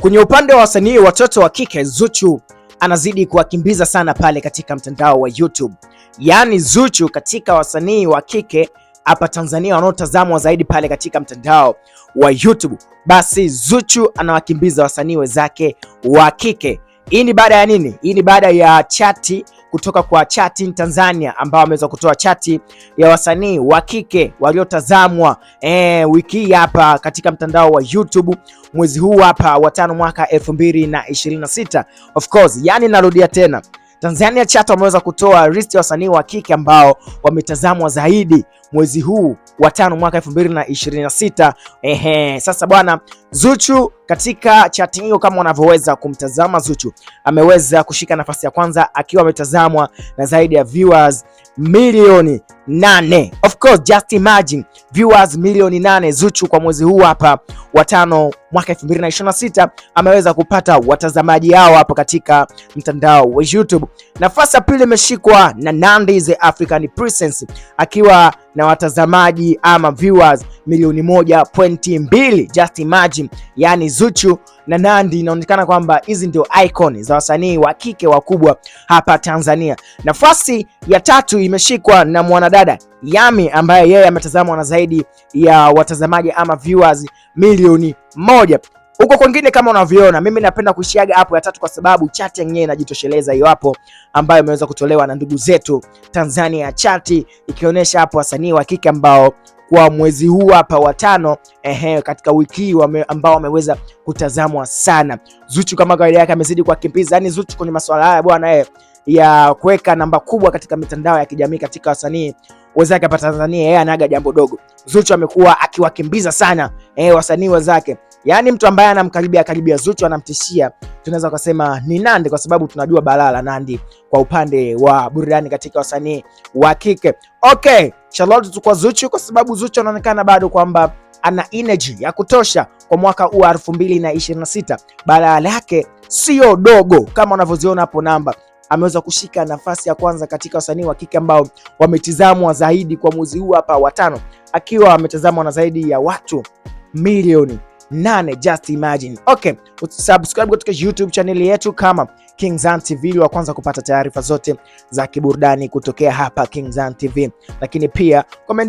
Kwenye upande wa wasanii watoto wa kike, Zuchu anazidi kuwakimbiza sana pale katika mtandao wa YouTube. Yaani Zuchu katika wasanii wa kike hapa Tanzania wanaotazamwa zaidi pale katika mtandao wa YouTube, basi Zuchu anawakimbiza wasanii wenzake wa kike. Hii ni baada ya nini? Hii ni baada ya chati kutoka kwa Chatting Tanzania ambao wameweza kutoa chati ya wasanii wa kike waliotazamwa wiki hapa katika mtandao wa YouTube mwezi huu hapa wa 5 mwaka 2026. Of course, yani narudia tena, Tanzania Chat wameweza kutoa list ya wasanii wa kike ambao wametazamwa zaidi mwezi huu wa 5 mwaka 2026. Sasa bwana, Zuchu katika chat hiyo kama unavyoweza kumtazama, Zuchu ameweza kushika nafasi ya kwanza akiwa ametazamwa na zaidi ya viewers milioni 8. Of course, just imagine viewers milioni 8. Zuchu kwa mwezi huu hapa wa 5 mwaka 2026 ameweza kupata watazamaji hao hapa katika mtandao wa YouTube. Nafasi ya pili imeshikwa na Nandy the African Princess akiwa na watazamaji ama viewers milioni 1.2. Just imagine, yani Zuchu na Nandy inaonekana kwamba hizi ndio icon za wasanii wa kike wakubwa hapa Tanzania. Nafasi ya tatu imeshikwa na mwanadada Yami ambaye yeye ametazamwa na zaidi ya watazamaji ama viewers milioni 1. Huko kwingine kama unavyoona, mimi napenda kushiaga hapo ya tatu kwa sababu chati yenyewe inajitosheleza hiyo hapo ambayo imeweza kutolewa na ndugu zetu Tanzania Chati, ikionyesha hapo wasanii wa kike ambao kwa mwezi huu hapa wa 5 katika wiki hii ambao wameweza kutazamwa sana. Zuchu kama kawaida yake amezidi kuwakimbiza, yani Zuchu kwenye masuala haya bwana ya kuweka namba kubwa katika mitandao ya kijamii katika wasanii wenzake hapa Tanzania, yeye anaga jambo dogo. Zuchu amekuwa akiwakimbiza sana wasanii wenzake. Yaani mtu ambaye anamkaribia Zuchu anamtishia, tunaweza kusema ni Nandy, kwa sababu tunajua balaa la Nandy kwa upande wa burudani katika wasanii wa kike. Okay, shout kwa Zuchu kwa sababu Zuchu anaonekana bado kwamba ana energy ya kutosha kwa mwaka huu 2026. Balaa lake sio dogo kama unavyoziona hapo namba. Ameweza kushika nafasi ya kwanza katika wasanii wa kike ambao wametizamwa zaidi kwa mwezi huu hapa wa 5, akiwa ametazamwa na zaidi ya watu milioni 8. Just imagine. Okay, subscribe katika YouTube channel yetu kama King Zan TV wa kwanza kupata taarifa zote za kiburudani kutokea hapa King Zan TV, lakini pia comment